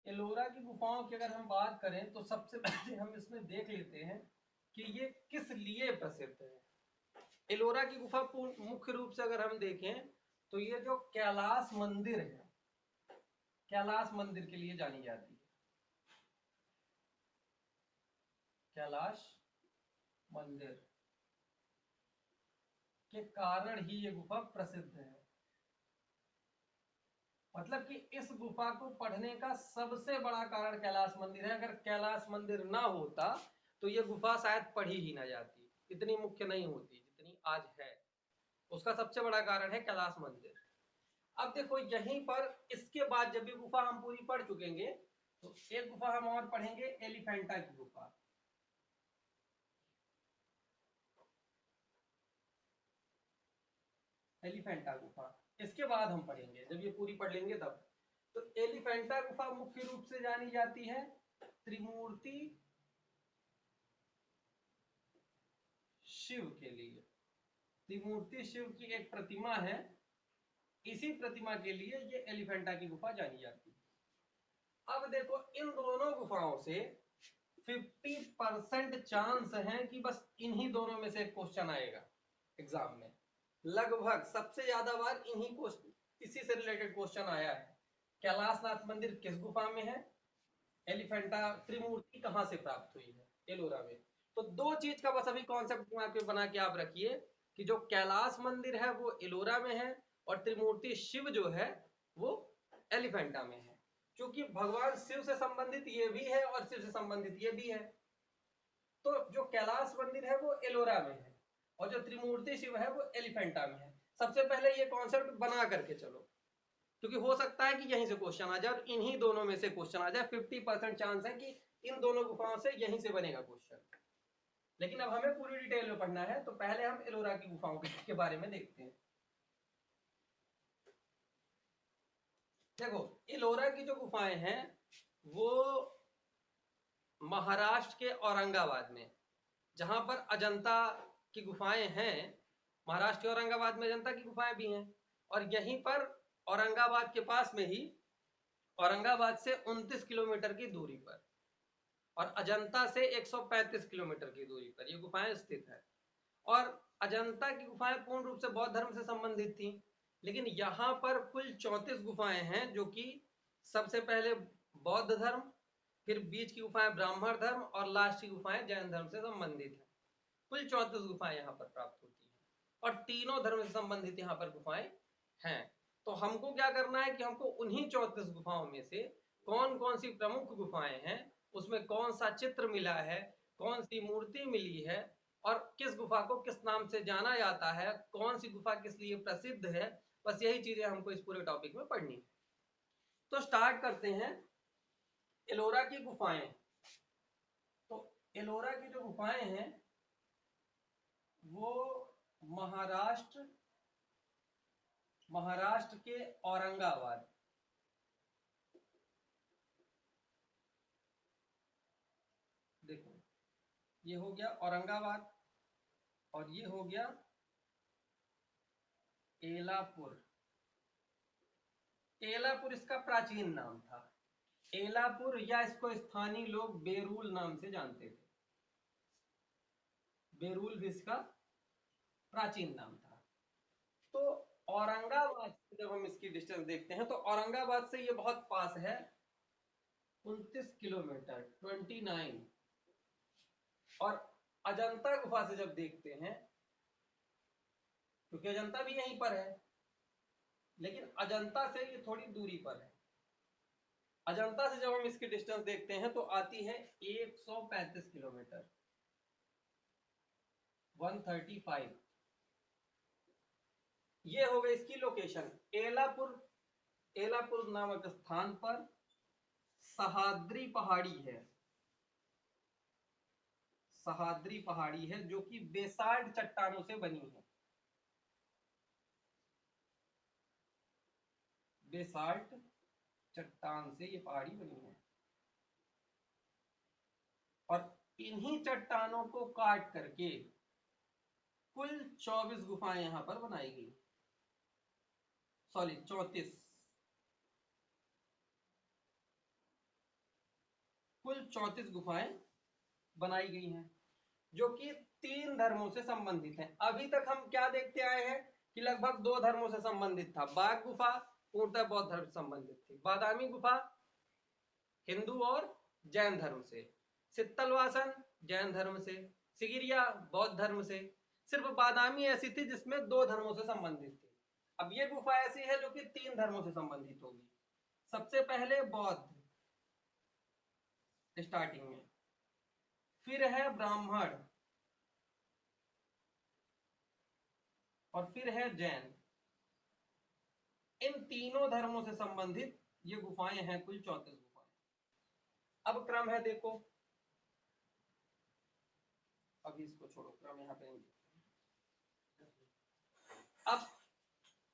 एलोरा की गुफाओं की अगर हम बात करें तो सबसे पहले हम इसमें देख लेते हैं कि ये किस लिए प्रसिद्ध है। एलोरा की गुफा मुख्य रूप से अगर हम देखें तो ये जो कैलाश मंदिर है, कैलाश मंदिर के लिए जानी जाती है। कैलाश मंदिर के कारण ही ये गुफा प्रसिद्ध है। मतलब कि इस गुफा को पढ़ने का सबसे बड़ा कारण कैलाश मंदिर है। अगर कैलाश मंदिर ना होता तो ये गुफा शायद पढ़ी ही ना जाती, इतनी मुख्य नहीं होती जितनी आज है। उसका सबसे बड़ा कारण है कैलाश मंदिर। अब देखो यहीं पर इसके बाद जब ये गुफा हम पूरी पढ़ चुकेंगे तो एक गुफा हम और पढ़ेंगे, एलिफेंटा की गुफा। एलिफेंटा गुफा इसके बाद हम पढ़ेंगे, जब ये पूरी पढ़ लेंगे तब। तो एलिफेंटा गुफा मुख्य रूप से जानी जाती है त्रिमूर्ति शिव के लिए। त्रिमूर्ति शिव की एक प्रतिमा है, इसी प्रतिमा के लिए ये एलिफेंटा की गुफा जानी जाती है। अब देखो इन दोनों गुफाओं से 50% चांस है कि बस इन्हीं दोनों में से एक क्वेश्चन आएगा एग्जाम में। लगभग सबसे ज्यादा बार इन्हीं क्वेश्चन, इसी से रिलेटेड क्वेश्चन आया है। कैलाशनाथ मंदिर किस गुफा में है, एलिफेंटा त्रिमूर्ति कहां से प्राप्त हुई है, एलोरा में। तो दो चीज का बस अभी कॉन्सेप्ट दिमाग में बना के आप रखिए कि जो कैलाश मंदिर है वो एलोरा में है और त्रिमूर्ति शिव जो है वो एलिफेंटा में है। क्योंकि भगवान शिव से संबंधित ये भी है और शिव से संबंधित ये भी है। तो जो कैलाश मंदिर है वो एलोरा में है और जो त्रिमूर्ति शिव है वो एलिफेंटा में है। सबसे पहले ये कॉन्सेप्ट बना करके चलो, क्योंकि हो सकता है कि यहीं से क्वेश्चन आ जाए और इन्हीं दोनों में से क्वेश्चन आ जाए। 50% चांस है कि इन दोनों गुफाओं से यहीं से बनेगा क्वेश्चन। लेकिन अब हमें पूरी डिटेल में पढ़ना है, तो पहले हम एलोरा की गुफाओं के बारे में देखते हैं। देखो एलोरा की जो गुफाएं हैं वो महाराष्ट्र के औरंगाबाद में, जहां पर अजंता की गुफाएं हैं, महाराष्ट्र के औरंगाबाद में अजंता की गुफाएं भी हैं। और यहीं पर औरंगाबाद के पास में ही, औरंगाबाद से 29 किलोमीटर की दूरी पर और अजंता से 135 किलोमीटर की दूरी पर ये गुफाएं स्थित है। और अजंता की गुफाएं पूर्ण रूप से बौद्ध धर्म से संबंधित थी, लेकिन यहाँ पर कुल 34 गुफाएं हैं जो कि सबसे पहले बौद्ध धर्म, फिर बीच की गुफाएं ब्राह्मण धर्म और लास्ट की गुफाएं जैन धर्म से संबंधित है। कुल 34 गुफाएं यहाँ पर प्राप्त होती हैं और तीनों धर्म से संबंधित यहाँ पर गुफाएं हैं। तो हमको क्या करना है कि हमको उन्हीं 34 गुफाओं में से कौन कौन सी प्रमुख गुफाएं हैं, उसमें कौन सा चित्र मिला है, कौन सी मूर्ति मिली है और किस गुफा को किस नाम से जाना जाता है, कौन सी गुफा किस लिए प्रसिद्ध है, बस यही चीजें हमको इस पूरे टॉपिक में पढ़नी है। तो स्टार्ट करते हैं एलोरा की गुफाएं। तो एलोरा की जो गुफाएं हैं वो महाराष्ट्र, महाराष्ट्र के औरंगाबाद, देखो ये हो गया औरंगाबाद और ये हो गया एलापुर। एलापुर इसका प्राचीन नाम था, एलापुर, या इसको स्थानीय लोग बेरूल नाम से जानते थे। बेरूल भी इसका प्राचीन नाम था। तो औरंगाबाद से जब हम इसकी डिस्टेंस देखते हैं तो औरंगाबाद से ये बहुत पास है, 29 किलोमीटर, 29। और अजंता गुफा से जब देखते हैं, क्योंकि अजंता भी यहीं पर है, लेकिन अजंता से ये थोड़ी दूरी पर है। अजंता से जब हम इसकी डिस्टेंस देखते हैं तो आती है 135 किलोमीटर, 135। ये हो गई इसकी लोकेशन। एलापुर, एलापुर नामक स्थान पर सहाद्री पहाड़ी है, सहाद्री पहाड़ी है जो कि बेसाल्ट चट्टानों से बनी है। बेसाल्ट चट्टान से ये पहाड़ी बनी है और इन्हीं चट्टानों को काट करके कुल 24 गुफाएं यहां पर बनाई गई, सॉरी 34। 34 गुफाएं बनाई गई हैं जो कि 3 धर्मों से संबंधित हैं। अभी तक हम क्या देखते आए हैं कि लगभग 2 धर्मों से संबंधित था। बाघ गुफा पूर्णतः बौद्ध धर्म से संबंधित थी। बादामी गुफा हिंदू और जैन धर्म से। सित्तलवासन जैन धर्म से। सिगिरिया बौद्ध धर्म से। सिर्फ बादामी ऐसी थी जिसमें 2 धर्मों से संबंधित थी। अब ये गुफा ऐसी है जो कि 3 धर्मों से संबंधित होगी। सबसे पहले बौद्ध स्टार्टिंग में, फिर है ब्राह्मण और फिर है जैन। इन तीनों धर्मों से संबंधित ये गुफाएं हैं, कुल 34 गुफाएं। अब क्रम है, देखो अभी इसको छोड़ो, क्रम यहाँ पे नहीं। अब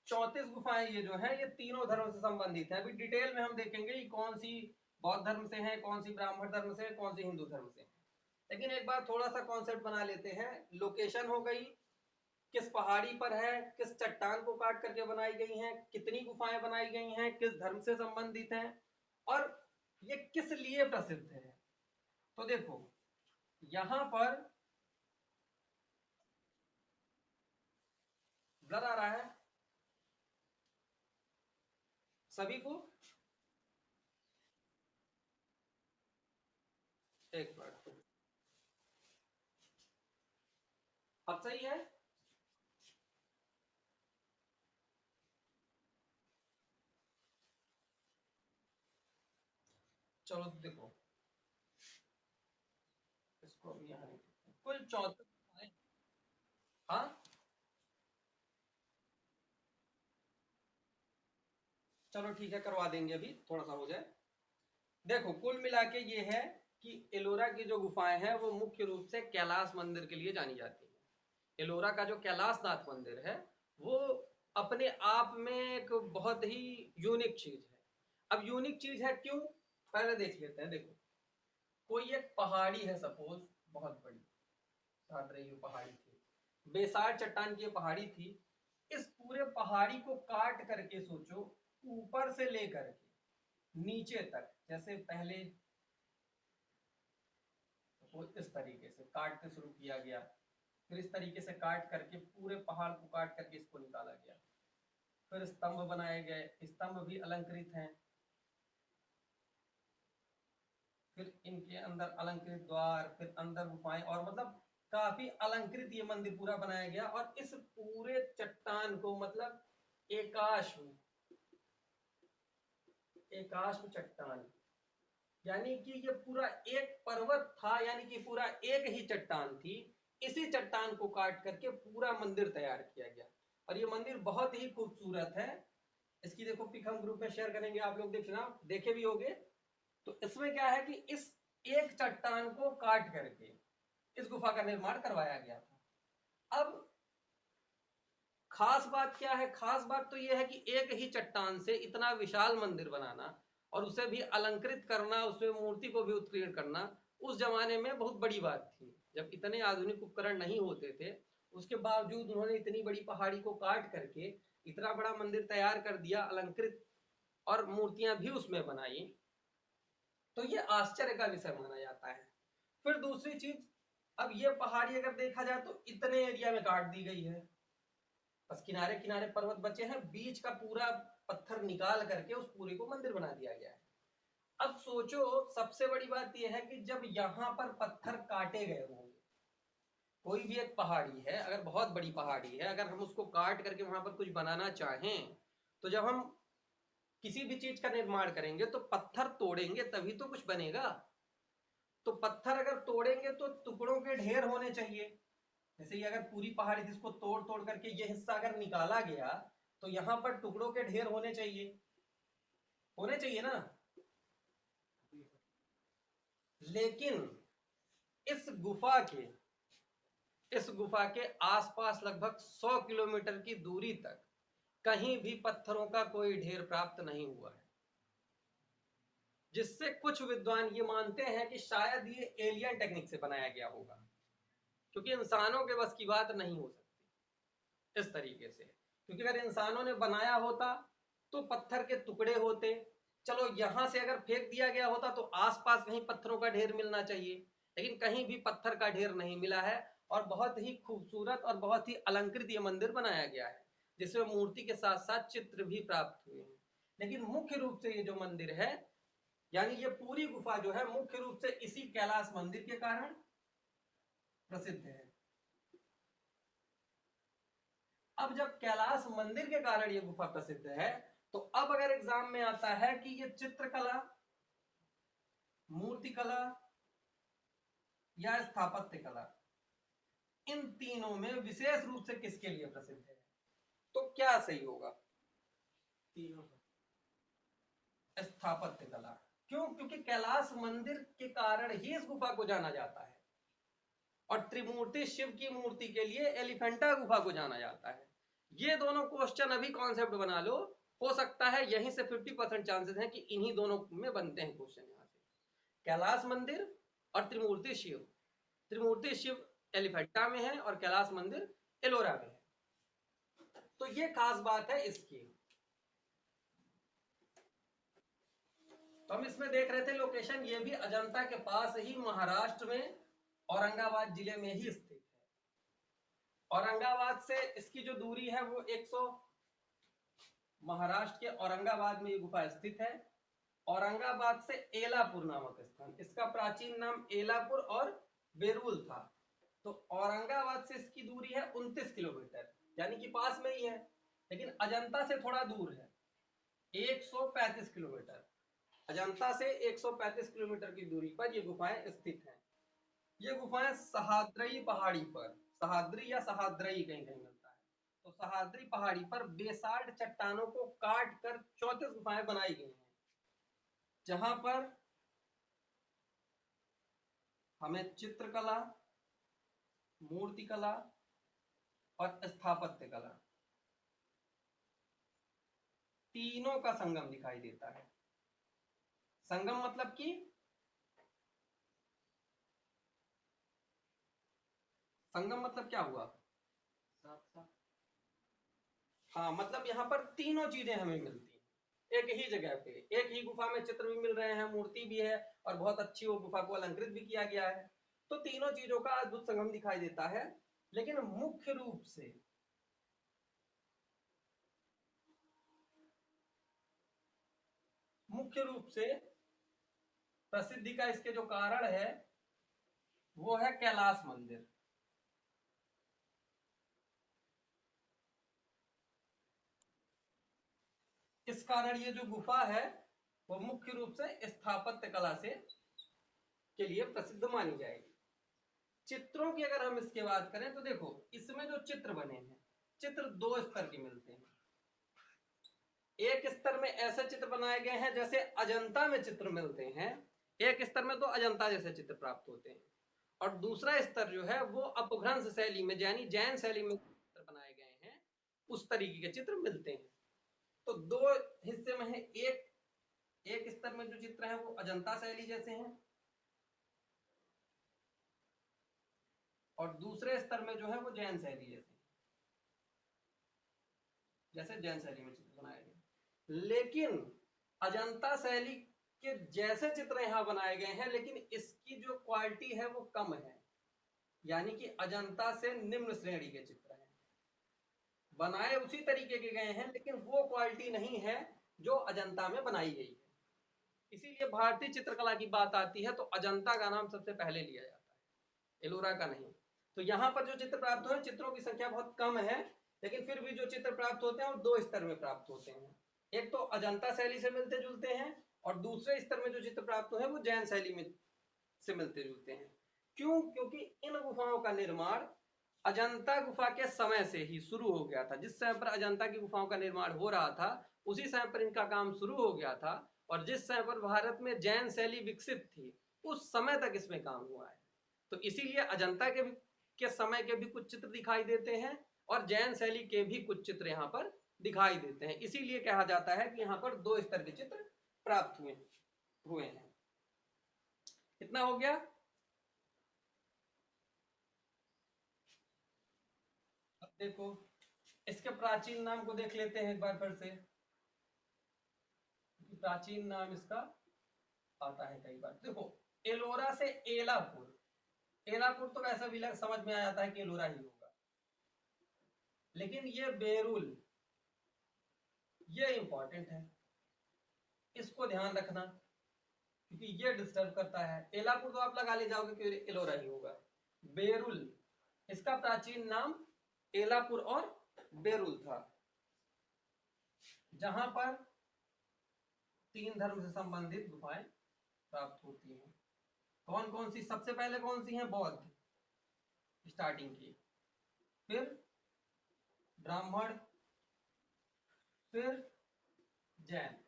34 गुफाएं ये जो है ये तीनों धर्म से संबंधित है। अभी डिटेल में हम देखेंगे कि कौन सी बौद्ध धर्म से है, कौन सी ब्राह्मण धर्म से है, कौन सी हिंदू धर्म से है। लेकिन एक बार थोड़ा सा कॉन्सेप्ट बना लेते हैं। लोकेशन हो गई, किस पहाड़ी पर है, किस चट्टान को काट करके बनाई गई हैं, कितनी गुफाएं बनाई गई हैं, किस धर्म से संबंधित हैं और ये किस लिए प्रसिद्ध है। तो देखो यहां पर ब्लर आ रहा है सभी को, एक मिनट, अब सही है। चलो देखो इसको अभी यहाँ नहीं, कुल 34। हाँ चलो ठीक है, करवा देंगे, अभी थोड़ा सा हो जाए। देखो कुल मिला के ये है कि एलोरा की जो गुफाएं हैं वो मुख्य रूप से कैलाश मंदिर के लिए जानी जाती है। एलोरा का जो कैलाशनाथ मंदिर है वो अपने आप में एक बहुत ही यूनिक चीज है। अब यूनिक चीज है क्यों, पहले देख लेते हैं। देखो कोई एक पहाड़ी है, सपोज बहुत बड़ी साथ रही हुई पहाड़ी थी, बेसार चट्टान की पहाड़ी थी। इस पूरे पहाड़ी को काट करके सोचो, ऊपर से लेकर के नीचे तक, जैसे पहले तो इस तरीके से काट के शुरू किया गया, फिर इस तरीके से काट करके पूरे पहाड़ को काट करके इसको निकाला गया, फिर स्तंभ बनाए गए, स्तंभ भी अलंकृत हैं, फिर इनके अंदर अलंकृत द्वार, फिर अंदर गुफाएं, और मतलब काफी अलंकृत ये मंदिर पूरा बनाया गया। और इस पूरे चट्टान को मतलब एकाश्म, एकाश्म चट्टान, यानी कि ये पूरा एक पर्वत था, यानी कि पूरा एक ही चट्टान थी। इसी चट्टान को काट करके पूरा मंदिर तैयार किया गया। और ये मंदिर बहुत ही खूबसूरत है। इसकी देखो पिक हम ग्रुप में शेयर करेंगे, आप लोग देखना, देखे भी होंगे। तो इसमें क्या है कि इस एक चट्टान को काट करके इस गुफा का निर्माण करवाया गया था। अब खास बात क्या है, खास बात तो यह है कि एक ही चट्टान से इतना विशाल मंदिर बनाना और उसे भी अलंकृत करना, उसमें मूर्ति को भी उत्कीर्ण करना उस जमाने में बहुत बड़ी बात थी, जब इतने आधुनिक उपकरण नहीं होते थे। उसके बावजूद उन्होंने इतनी बड़ी पहाड़ी को काट करके इतना बड़ा मंदिर तैयार कर दिया, अलंकृत, और मूर्तियां भी उसमें बनाई। तो ये आश्चर्य का विषय माना जाता है। फिर दूसरी चीज, अब ये पहाड़ी अगर देखा जाए तो इतने एरिया में काट दी गई है, बस किनारे किनारे पर्वत बचे हैं, बीच का पूरा पत्थर निकाल करके उस पूरे को मंदिर बना दिया गया है। अब सोचो सबसे बड़ी बात यह है कि जब यहां पर पत्थर काटे गए होंगे, कोई भी एक पहाड़ी है, अगर बहुत बड़ी पहाड़ी है, अगर हम उसको काट करके वहां पर कुछ बनाना चाहें, तो जब हम किसी भी चीज का निर्माण करेंगे तो पत्थर तोड़ेंगे तभी तो कुछ बनेगा। तो पत्थर अगर तोड़ेंगे तो टुकड़ों के ढेर होने चाहिए। जैसे ये अगर पूरी पहाड़ी जिसको तोड़ तोड़ करके ये हिस्सा अगर निकाला गया तो यहाँ पर टुकड़ों के ढेर होने चाहिए, होने चाहिए ना। लेकिन इस गुफा के इस गुफा के आसपास लगभग 100 किलोमीटर की दूरी तक कहीं भी पत्थरों का कोई ढेर प्राप्त नहीं हुआ है, जिससे कुछ विद्वान ये मानते हैं कि शायद ये एलियन टेक्निक से बनाया गया होगा, क्योंकि इंसानों के बस की बात नहीं हो सकती इस तरीके से। क्योंकि अगर इंसानों ने बनाया होता तो पत्थर के टुकड़े होते, चलो यहां से अगर फेंक दिया गया होता तो आसपास कहीं पत्थरों का ढेर मिलना चाहिए, लेकिन कहीं भी पत्थर का ढेर नहीं मिला है और बहुत ही खूबसूरत और बहुत ही अलंकृत ये मंदिर बनाया गया है, जिसमें मूर्ति के साथ साथ चित्र भी प्राप्त हुए हैं। लेकिन मुख्य रूप से ये जो मंदिर है, यानी ये पूरी गुफा जो है मुख्य रूप से इसी कैलाश मंदिर के कारण प्रसिद्ध है। अब जब कैलाश मंदिर के कारण ये गुफा प्रसिद्ध है, तो अब अगर एग्जाम में आता है कि ये चित्रकला, मूर्तिकला या स्थापत्य कला, इन तीनों में विशेष रूप से किसके लिए प्रसिद्ध है, तो क्या सही होगा? तीनों। स्थापत्य कला। क्यों? क्योंकि कैलाश मंदिर के कारण ही इस गुफा को जाना जाता है, और त्रिमूर्ति शिव की मूर्ति के लिए एलिफेंटा गुफा को जाना जाता है। ये दोनों क्वेश्चन अभी कॉन्सेप्ट बना लो, हो सकता है यहीं से 50% चांसेस हैं कि इन्हीं दोनों में बनते हैं क्वेश्चन यहाँ से। कैलाश मंदिर और त्रिमूर्ति शिव, त्रिमूर्ति शिव एलिफेंटा में है और कैलाश मंदिर एलोरा में है, तो ये खास बात है इसकी। तो हम इसमें देख रहे थे लोकेशन, ये भी अजंता के पास ही महाराष्ट्र में औरंगाबाद जिले में ही स्थित है। औरंगाबाद से इसकी जो दूरी है वो 100, महाराष्ट्र के औरंगाबाद में ये गुफा स्थित है। औरंगाबाद से एलापुर नामक स्थान, इसका प्राचीन नाम एलापुर और बेरुल था। तो औरंगाबाद से इसकी दूरी है 29 किलोमीटर, यानी कि पास में ही है, लेकिन अजंता से थोड़ा दूर है, 135 किलोमीटर। अजंता से 135 किलोमीटर की दूरी पर ये गुफाएं स्थित हैं। ये गुफाएं सहाद्री पहाड़ी पर, सहाद्री या सहाद्री कहीं कहीं मिलता है, तो सहाद्री पहाड़ी पर बेसाल्ट चट्टानों को काट कर 34 गुफाएं बनाई गई हैं, जहां पर हमें चित्रकला, मूर्तिकला और स्थापत्य कला तीनों का संगम दिखाई देता है। संगम मतलब कि संगम मतलब क्या हुआ? साथ साथ। हाँ, मतलब यहाँ पर तीनों चीजें हमें मिलती हैं एक ही जगह पे, एक ही गुफा में चित्र भी मिल रहे हैं, मूर्ति भी है और बहुत अच्छी वो गुफा को अलंकृत भी किया गया है। तो तीनों चीजों का अद्भुत संगम दिखाई देता है। लेकिन मुख्य रूप से प्रसिद्धि का इसके जो कारण है वो है कैलाश मंदिर। इस कारण ये जो गुफा है वो मुख्य रूप से स्थापत्य कला से के लिए प्रसिद्ध मानी जाएगी। चित्रों की अगर हम इसके बात करें तो देखो, इसमें जो चित्र बने हैं, चित्र दो स्तर के मिलते हैं। एक स्तर में ऐसे चित्र बनाए गए हैं जैसे अजंता में चित्र मिलते हैं, एक स्तर में तो अजंता जैसे चित्र प्राप्त होते हैं, और दूसरा स्तर जो है वो अपभ्रंश शैली में, यानी जैन शैली में चित्र बनाए गए हैं, उस तरीके के चित्र मिलते हैं। तो दो हिस्से में है, एक स्तर में जो चित्र है वो अजंता शैली जैसे हैं, और दूसरे स्तर में जो है वो जैन शैली जैसे, जैसे जैन शैली में चित्र बनाए गए। लेकिन अजंता शैली के जैसे चित्र यहाँ बनाए गए हैं, लेकिन इसकी जो क्वालिटी है वो कम है, यानी कि अजंता से निम्न श्रेणी के चित्र हैं, बनाए उसी तरीके के गए हैं लेकिन वो क्वालिटी नहीं है जो अजंता में बनाई गई है। इसीलिए भारतीय चित्रकला की बात आती है तो अजंता का नाम सबसे पहले लिया जाता है, एलोरा का नहीं। तो यहाँ पर जो चित्र प्राप्त हुए, चित्रों की संख्या बहुत कम है, लेकिन फिर भी जो चित्र प्राप्त होते हैं वो दो स्तर में प्राप्त होते हैं। एक तो अजंता शैली से मिलते जुलते हैं, और दूसरे स्तर में जो चित्र प्राप्त हुए हैं वो जैन शैली में से मिलते जुलते हैं। क्यों? क्योंकि इन गुफाओं का निर्माण अजंता गुफा के समय से ही शुरू हो गया था। जिस समय पर अजंता की गुफाओं का निर्माण हो रहा था उसी समय पर इनका काम शुरू हो गया था, और जिस समय पर भारत में जैन शैली विकसित थी उस समय तक इसमें काम हुआ है। तो इसीलिए अजंता के समय के भी कुछ चित्र दिखाई देते हैं और जैन शैली के भी कुछ चित्र यहाँ पर दिखाई देते हैं। इसीलिए कहा जाता है कि यहाँ पर दो स्तर के चित्र प्राप्त हुए हैं। कितना हो गया? अब देखो, इसके प्राचीन नाम को देख लेते हैं एक बार फिर से। प्राचीन नाम इसका आता है कई बार। देखो, एलोरा से एलापुर, एलापुर तो वैसे भी समझ में आ जाता है कि एलोरा ही होगा, लेकिन ये बेरुल, ये इंपॉर्टेंट है, इसको ध्यान रखना क्योंकि ये डिस्टर्ब करता है। एलापुर तो आप लगा ले जाओगे कि एलोरा ही होगा। बेरुल, इसका प्राचीन नाम एलापुर और बेरुल था, जहां पर 3 धर्म से संबंधित गुफाएं प्राप्त होती हैं। कौन कौन सी? सबसे पहले कौन सी हैं? बौद्ध, स्टार्टिंग की, फिर ब्राह्मण, फिर जैन।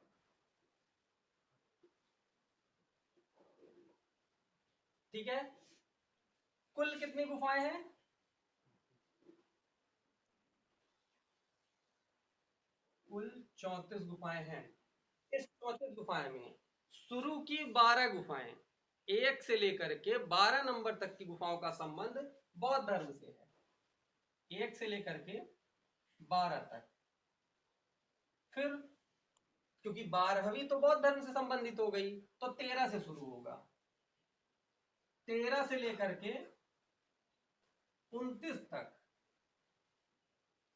ठीक है, कुल कितनी गुफाएं हैं? कुल 34 गुफाएं हैं। इस 34 गुफाएं में शुरू की 12 गुफाएं, 1 से लेकर के 12 नंबर तक की गुफाओं का संबंध बौद्ध धर्म से है, 1 से लेकर के 12 तक। फिर क्योंकि 12वीं तो बौद्ध धर्म से संबंधित हो गई, तो 13 से शुरू होगा, 13 से लेकर के 29 तक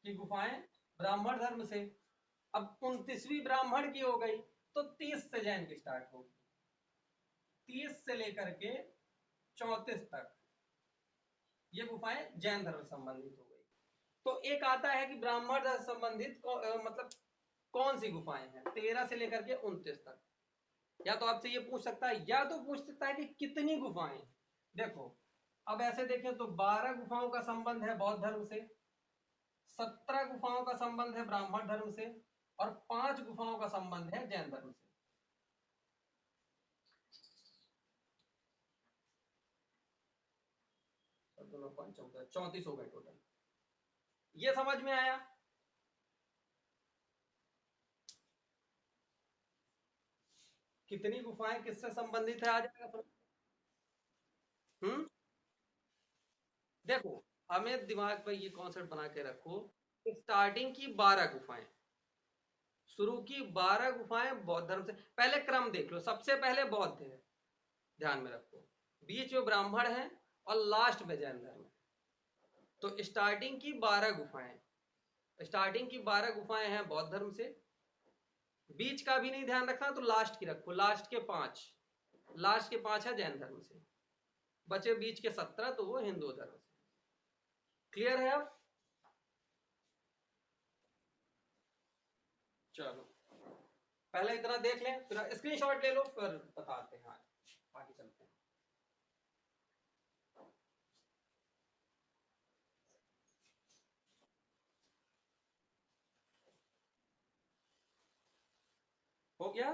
की गुफाएं ब्राह्मण धर्म से। अब 29वीं ब्राह्मण की हो गई, तो 30 से जैन की स्टार्ट होगी, 30 से लेकर के 34 तक ये गुफाएं जैन धर्म से संबंधित हो गई। तो एक आता है कि ब्राह्मण धर्म से संबंधित मतलब कौन सी गुफाएं हैं 13 से लेकर के 29 तक। या तो आपसे ये पूछ सकता है, या तो पूछ सकता है कि कितनी गुफाएं। देखो, अब ऐसे देखें तो 12 गुफाओं का संबंध है बौद्ध धर्म से, 17 गुफाओं का संबंध है ब्राह्मण धर्म से, और 5 गुफाओं का संबंध है जैन धर्म से। दोनों 5 14, 34 हो गए टोटल। ये समझ में आया? कितनी गुफाएं किससे संबंधित है आ जाएगा। देखो, हमें दिमाग पर ये कॉन्सेप्ट बना के रखो, स्टार्टिंग की 12 गुफाएं, शुरू की 12 गुफाएं बौद्ध धर्म से। पहले क्रम देख लो, सबसे पहले बौद्ध है, ध्यान में रखो, बीच में ब्राह्मण है और लास्ट में जैन धर्म है। तो स्टार्टिंग की 12 गुफाएं, स्टार्टिंग की 12 गुफाएं हैं बौद्ध धर्म से। बीच का भी नहीं ध्यान रखना तो लास्ट की रखो, लास्ट के 5, लास्ट के 5 है जैन धर्म से, बचे बीच के 17 तो वो हिंदू धर्म से। क्लियर है अब? चलो, पहले इतना देख लें, फिर स्क्रीनशॉट ले लो, फिर बताते हैं आगे चलते हैं। हो गया?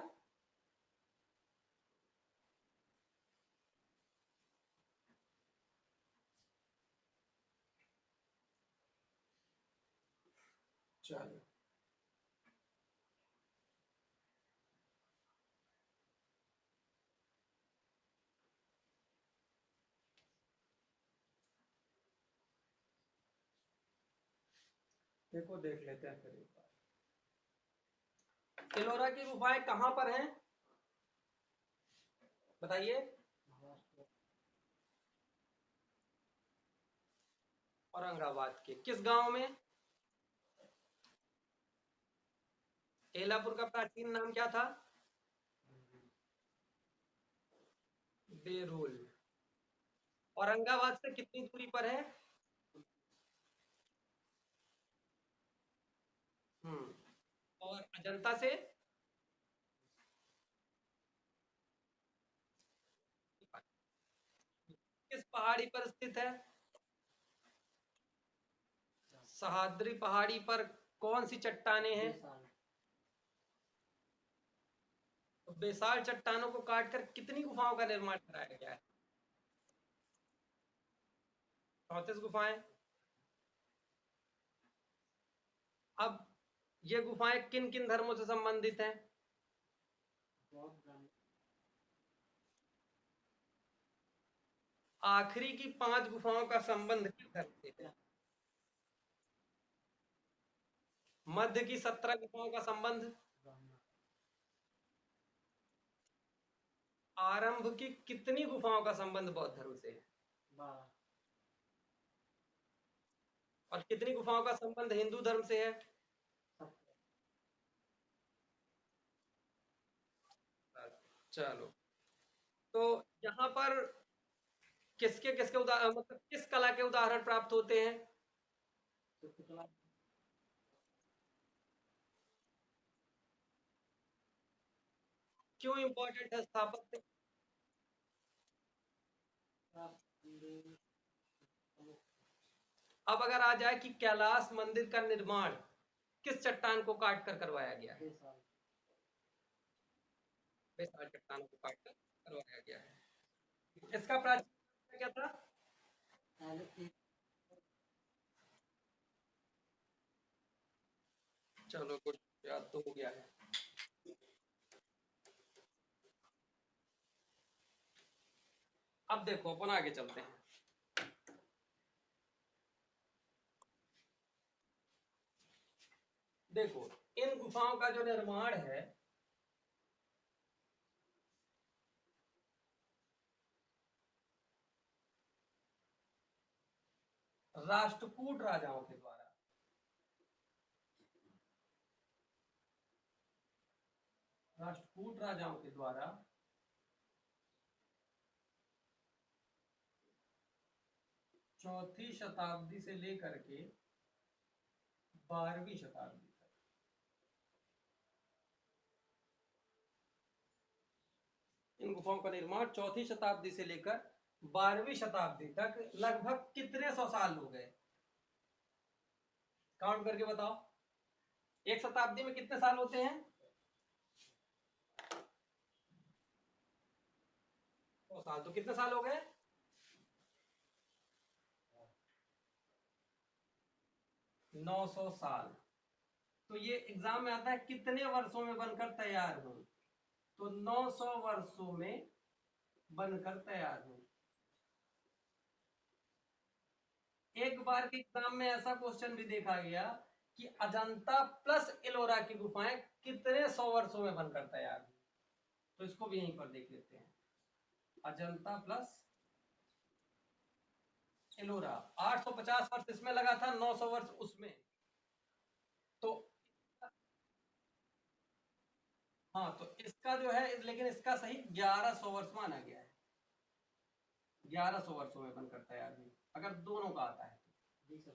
चलो, देखो देख लेते हैं फिर एक बार। एलोरा की गुफाएं कहां पर हैं बताइए? औरंगाबाद के किस गांव में? एलापुर का प्राचीन नाम क्या था? बेरुल। औरंगाबाद से कितनी दूरी पर है? और अजंता से? किस पहाड़ी पर स्थित है? सह्याद्री पहाड़ी पर कौन सी चट्टानें हैं? तो बेसाल चट्टानों को काटकर कितनी गुफाओं का निर्माण कराया गया है? 34 गुफाएं। अब ये गुफाएं किन किन धर्मों से संबंधित हैं? आखिरी की 5 गुफाओं का संबंध किस धर्म से है? मध्य की 17 गुफाओं का संबंध? आरंभ की कितनी गुफाओं का संबंध बौद्ध धर्म से है? 12। और कितनी गुफाओं का संबंध हिंदू धर्म से है? 17। चलो, तो यहाँ पर किसके किसके मतलब किस कला के उदाहरण प्राप्त होते हैं? चित्रकला। क्यों इंपॉर्टेंट है स्थापत्य? अब अगर आ जाए कि कैलाश मंदिर का निर्माण किस चट्टान को काट कर करवाया गया है? बेसाल चट्टानों को काट कर करवाया गया है। इसका प्राचीन क्या था? चलो कुछ याद तो हो गया है। अब देखो अपन आगे चलते हैं। देखो, इन गुफाओं का जो निर्माण है राष्ट्रकूट राजाओं के द्वारा, राष्ट्रकूट राजाओं के द्वारा चौथी शताब्दी से लेकर के 12वीं शताब्दी तक, इन गुफाओं का निर्माण चौथी शताब्दी से लेकर 12वीं शताब्दी तक लगभग कितने सौ साल हो गए? काउंट करके बताओ। एक शताब्दी में कितने साल होते हैं? 100 साल। तो कितने साल हो गए? 900 साल। तो ये एग्जाम में आता है कितने वर्षों में बनकर तैयार हो? तो 900 वर्षों में बनकर तैयार हो। एक बार के एग्जाम में ऐसा क्वेश्चन भी देखा गया कि अजंता प्लस एलोरा की गुफाएं कितने 100 वर्षों में बनकर तैयार हुई। तो इसको भी यहीं पर देख लेते हैं। अजंता प्लस एलोरा 850 वर्ष इसमें लगा था, 900 वर्ष उसमें। तो हाँ, तो इसका जो है, लेकिन इसका सही 1100 वर्ष माना गया है। 1100 वर्षों में बनकर तैयार हुई अगर दोनों का आता है तो।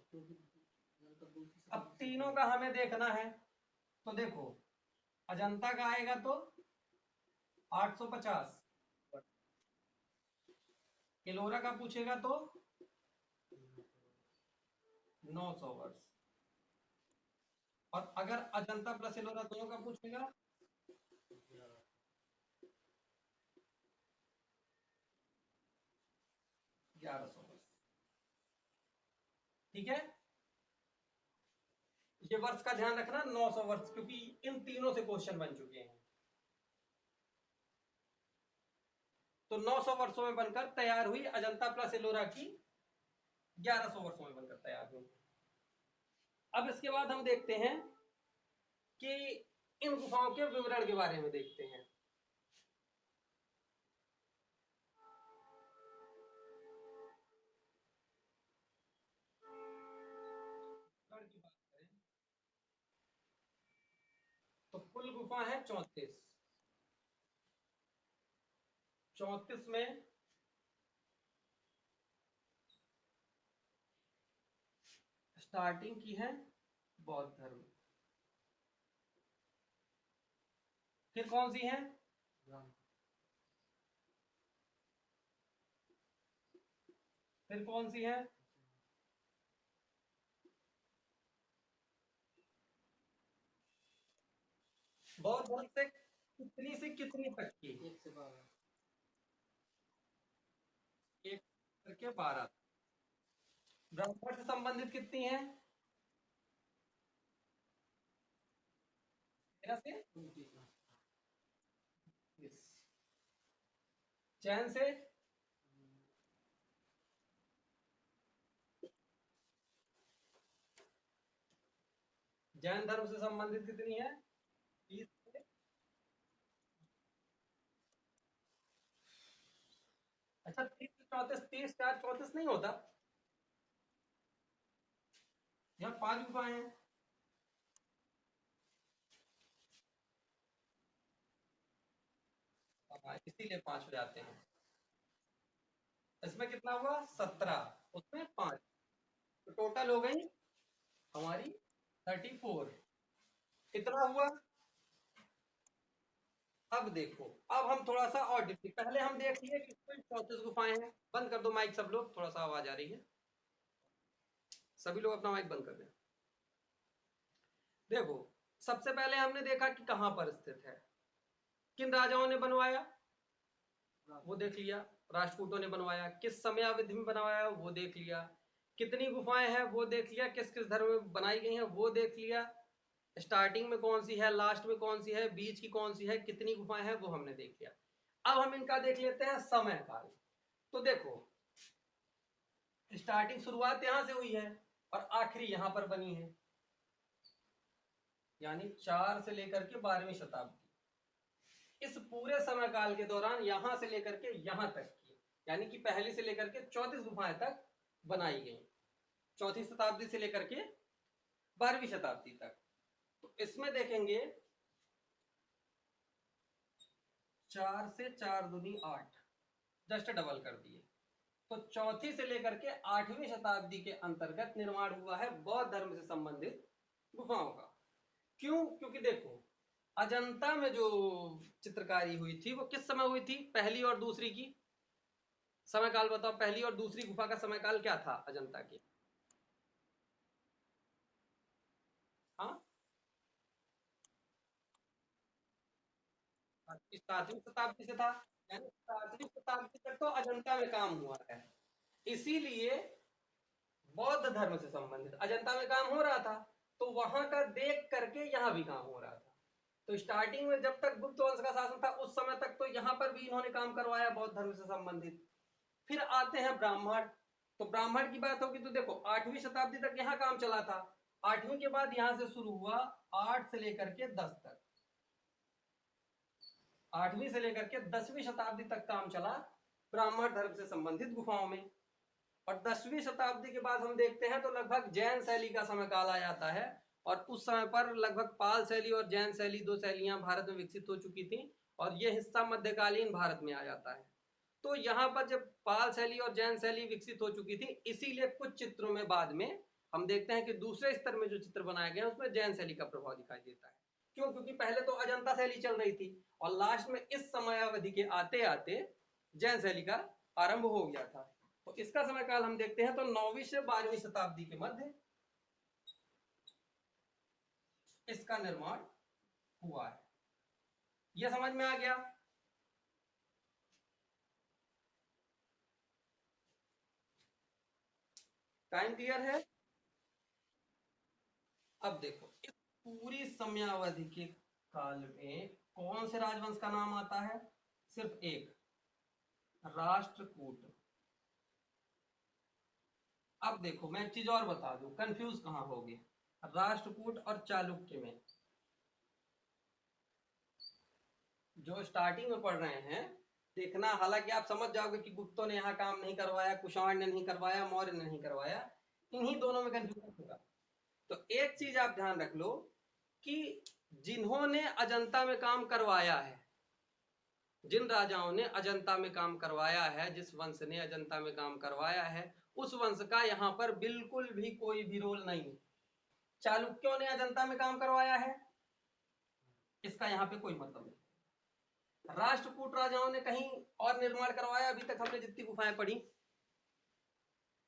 अब तीनों का हमें देखना है, तो देखो अजंता का आएगा तो 850, एलोरा का पूछेगा तो 900 वर्ष, और अगर अजंता प्लस एलोरा दोनों का पूछेगा 1100 वर्ष। ठीक है, ये वर्ष का ध्यान रखना, 900 वर्ष, क्योंकि इन तीनों से क्वेश्चन बन चुके हैं। तो 900 वर्षों में बनकर तैयार हुई अजंता प्लस एलोरा की, 1100 वर्षों में बनकर तैयार हुई। अब इसके बाद हम देखते हैं कि इन गुफाओं के विवरण के बारे में देखते हैं। की बात करें तो कुल गुफा है 34। 34 में स्टार्टिंग की है बौद्ध धर्म। फिर कौन सी है? फिर कौन सी है? बौद्ध धर्म से कितनी तक की? 1 से 12। 1 करके 12। ब्राह्मण से संबंधित कितनी है? 13 से 29। जैन से जैन धर्म से संबंधित कितनी है? 30 से 34 30 4 34 नहीं होता। यहाँ 5 गुफाएं हैं। इसीलिए 5 हो जाते हैं। इसमें कितना हुआ 17, उसमें 5, तो टोटल हो गई हमारी 34। कितना हुआ? अब देखो, अब हम थोड़ा सा और पहले हम देख लिए कि कुल 34 गुफाएं हैं। बंद कर दो माइक सब लोग, थोड़ा सा आवाज आ रही है, सभी लोग अपना माइक बंद कर दें। देखो, सबसे पहले हमने देखा कि कहां पर स्थित है, किन राजाओं ने बनवाया वो देख लिया, राष्ट्रकूटों ने बनवाया, किस समयावधि में बनवाया वो देख लिया, कितनी गुफाएं हैं वो देख लिया, किस किस धर्म में बनाई गई हैं वो देख लिया, स्टार्टिंग में कौन सी है, लास्ट में कौन सी है, बीच की कौन सी है, कितनी गुफाएं हैं वो हमने देख लिया। अब हम इनका देख लेते हैं समय काल। तो देखो, स्टार्टिंग शुरुआत यहां से हुई है और आखिरी यहां पर बनी है, यानी 4 से लेकर के 12वीं शताब्दी। इस पूरे समय काल के दौरान यहां से लेकर के यहां तक की, यानी कि पहली से लेकर के 34 गुफाएं तक बनाई गई, चौथी शताब्दी से लेकर के 12वीं शताब्दी तक। तो इसमें देखेंगे 4 से 4 दूनी 8, जस्ट डबल कर दिए, तो चौथी से लेकर के 8वीं शताब्दी के अंतर्गत निर्माण हुआ है बौद्ध धर्म से संबंधित गुफाओं का। क्यों? क्योंकि देखो, अजंता में जो चित्रकारी हुई थी वो किस समय हुई थी, पहली और दूसरी की समय काल बताओ, पहली और दूसरी गुफा का समय काल क्या था अजंता के? हाँ, 7वीं शताब्दी से था, यानी 7वीं शताब्दी तक तो अजंता में काम हुआ है। इसीलिए बौद्ध धर्म से संबंधित अजंता में काम हो रहा था, तो वहां का देख करके यहाँ भी काम हो रहा था। तो स्टार्टिंग में जब तक गुप्त वंश का शासन था उस समय तक तो यहाँ पर भी इन्होंने काम करवाया बौद्ध धर्म से संबंधित। फिर आते हैं ब्राह्मण, तो ब्राह्मण की बात होगी तो देखो 8वीं शताब्दी तक यहाँ काम चला था, 8वीं के बाद यहाँ से शुरू हुआ 8 से लेकर के 10 तक, 8वीं से लेकर के 10वीं शताब्दी तक काम चला ब्राह्मण धर्म से संबंधित गुफाओं में। और 10वीं शताब्दी के बाद हम देखते हैं तो लगभग जैन शैली का समय काल आ जाता है, और उस समय पर लगभग पाल शैली और जैन शैली, दो शैलियां भारत में विकसित हो चुकी थी, और यह हिस्सा मध्यकालीन भारत में आ जाता है। तो यहाँ पर जब पाल शैली और जैन शैली विकसित हो चुकी थी, इसीलिए कुछ चित्रों में बाद में हम देखते हैं कि दूसरे स्तर में जो चित्र बनाए गए उसमें जैन शैली का प्रभाव दिखाई देता है। क्यों? क्योंकि पहले तो अजंता शैली चल रही थी और लास्ट में इस समय अवधि के आते आते जैन शैली का आरंभ हो गया था। तो इसका समय काल हम देखते हैं तो 9वीं से 12वीं शताब्दी के मध्य इसका निर्माण हुआ है। यह समझ में आ गया? टाइम क्लियर है? अब देखो, इस पूरी समयावधि के काल में कौन से राजवंश का नाम आता है? सिर्फ एक, राष्ट्रकूट। अब देखो, मैं एक चीज और बता दूं, कंफ्यूज कहां होगे, राष्ट्रकूट और चालुक्य में जो स्टार्टिंग में पढ़ रहे हैं देखना, हालांकि आप समझ जाओगे कि गुप्तों ने यहाँ काम नहीं करवाया, कुषाण ने नहीं करवाया, मौर्य ने नहीं करवाया, इन्हीं दोनों में कंफ्यूजन होगा। तो एक चीज आप ध्यान रख लो कि जिन्होंने अजंता में काम करवाया है, जिन राजाओं ने अजंता में काम करवाया है, जिस वंश ने अजंता में काम करवाया है, उस वंश का यहाँ पर बिल्कुल भी कोई भी रोल नहीं है। चालुक्यों ने अजंता में काम करवाया है, इसका यहाँ पे कोई मतलब नहीं। राष्ट्रकूट राजाओं ने कहीं और निर्माण करवाया अभी तक हमने जितनी गुफाएं पढ़ी?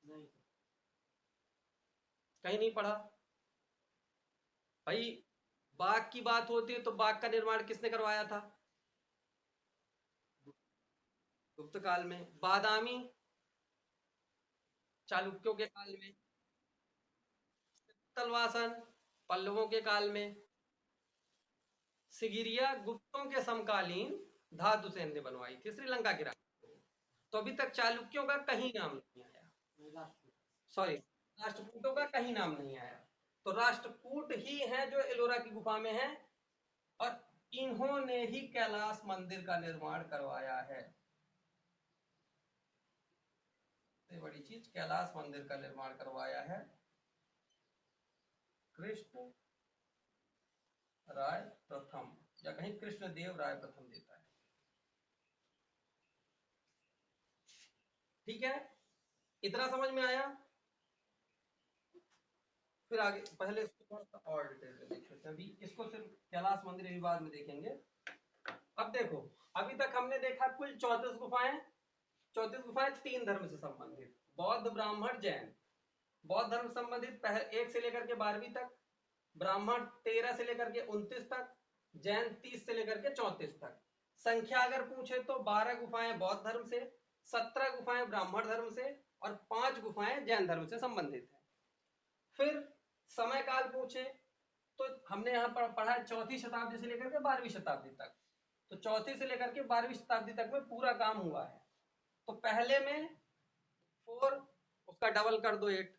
नहीं, कहीं नहीं पढ़ा भाई। बाघ की बात होती है तो बाघ का निर्माण किसने करवाया था? गुप्त काल में। बादामी चालुक्यों के काल में। तलवासन पल्लवों के काल में। सिगिरिया गुप्तों के समकालीन धातु सेन ने बनवाई थी श्रीलंका के राजा। तो अभी तक चालुक्यों का कहीं नाम नहीं आया, नहीं, राष्ट्रकूट। सॉरी, राष्ट्रकूटों का कहीं नाम नहीं आया। तो राष्ट्रकूट ही है जो एलोरा की गुफा में है, और इन्होंने ही कैलाश मंदिर का निर्माण करवाया है। सबसे बड़ी चीज कैलाश मंदिर का निर्माण करवाया है कृष्ण राय प्रथम, या कहीं कृष्णदेव राय प्रथम देता है। ठीक है, इतना समझ में आया। फिर आगे पहले इसको थोड़ा सा और डिटेल में देख लेते हैं। अभी इसको सिर्फ कैलाश मंदिर अभी बाद में देखेंगे। अब देखो, अभी तक हमने देखा कुल 34 गुफाएं। 34 गुफाएं 3 धर्म से संबंधित, बौद्ध ब्राह्मण जैन। बौद्ध धर्म संबंधित 1 से लेकर के 12वीं तक, ब्राह्मण 13 से लेकर के 29 तक, जैन 30 से लेकर के 34 तक। संख्या अगर पूछे तो 12 गुफाएं बौद्ध धर्म से, 17 गुफाएं ब्राह्मण धर्म से और 5 गुफाएं जैन धर्म से संबंधित है। फिर समय काल पूछे तो हमने यहाँ पर पढ़ा 4वीं शताब्दी से लेकर के 12वीं शताब्दी तक। तो 4वीं से लेकर के 12वीं शताब्दी तक में पूरा काम हुआ है। तो पहले में 4 उसका डबल कर दो 8,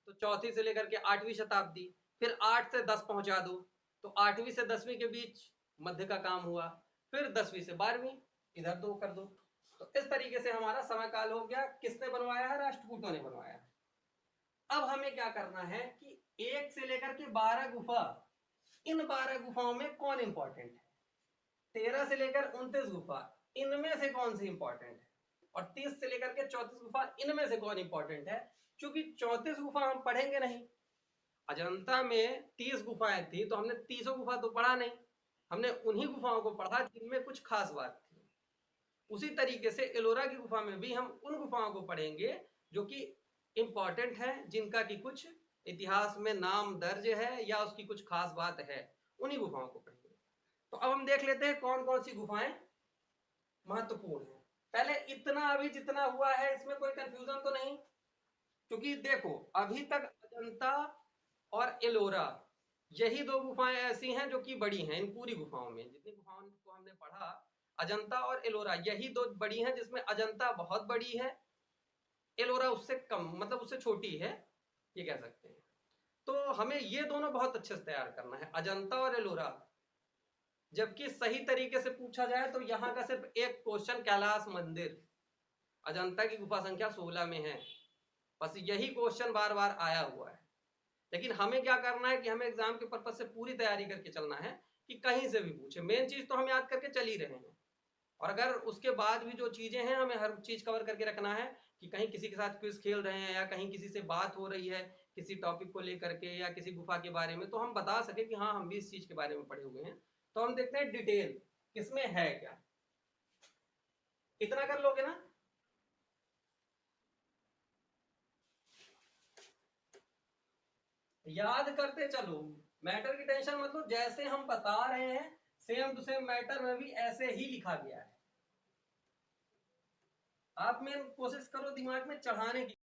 तो 4वीं से लेकर के 8वीं शताब्दी, फिर 8 से 10 पहुंचा दो, तो 8वीं से 10वीं के बीच मध्य का काम हुआ, फिर 10वीं से 12वीं इधर 2 कर दो। तो इस तरीके से हमारा समय काल हो गया। किसने बनवाया है? राष्ट्रकूटों ने बनवाया है। अब हमें क्या करना है कि 1 से लेकर के 12 गुफा, इन 12 गुफाओं में कौन इंपॉर्टेंट है? 13 से लेकर 29 गुफा, इनमें से कौन सी इंपॉर्टेंट है? और 30 से लेकर के 34 गुफा, इनमें से कौन इंपॉर्टेंट है? क्योंकि 34 गुफा हम पढ़ेंगे नहीं। अजंता में 30 गुफाएं थी, तो हमने 30 गुफा तो पढ़ा नहीं, हमने उन्हीं गुफाओं को पढ़ा जिनमें कुछ खास बात थी। उसी तरीके से एलोरा की गुफा में भी हम उन गुफाओं को पढ़ेंगे जो कि इंपॉर्टेंट है, जिनका की कुछ इतिहास में नाम दर्ज है या उसकी कुछ खास बात है, उन्हीं गुफाओं को पढ़ेंगे। तो अब हम देख लेते हैं कौन कौन सी गुफाएं महत्वपूर्ण है। पहले इतना अभी जितना हुआ है इसमें कोई कंफ्यूजन तो नहीं, क्योंकि देखो अभी तक अजंता और एलोरा यही 2 गुफाएं ऐसी हैं जो कि बड़ी हैं। इन पूरी गुफाओं में जितनी गुफाओं को हमने पढ़ा, अजंता और एलोरा यही 2 बड़ी हैं, जिसमें अजंता बहुत बड़ी है, एलोरा उससे कम, मतलब उससे छोटी है, ये कह सकते हैं। तो हमें ये दोनों बहुत अच्छे से तैयार करना है, अजंता और एलोरा। जबकि सही तरीके से पूछा जाए तो यहाँ का सिर्फ एक क्वेश्चन कैलाश मंदिर, अजंता की गुफा संख्या 16 में है, बस यही क्वेश्चन बार बार आया हुआ है। लेकिन हमें क्या करना है कि हमें एग्जाम के पर्पज से पूरी तैयारी करके चलना है कि कहीं से भी पूछे, मेन चीज तो हम याद करके चल ही रहे हैं। और अगर उसके बाद भी जो चीजें हैं हमें हर चीज कवर करके रखना है कि कहीं किसी के साथ क्विज खेल रहे हैं या कहीं किसी से बात हो रही है किसी टॉपिक को लेकर के या किसी गुफा के बारे में, तो हम बता सके कि हाँ हम भी इस चीज के बारे में पढ़े हुए हैं। तो हम देखते हैं डिटेल किसमें है क्या। इतना कर लोगे ना? याद करते चलो, मैटर की टेंशन मत लो, जैसे हम बता रहे हैं सेम टू सेम मैटर में भी ऐसे ही लिखा गया है। आप में कोशिश करो दिमाग में चढ़ाने की।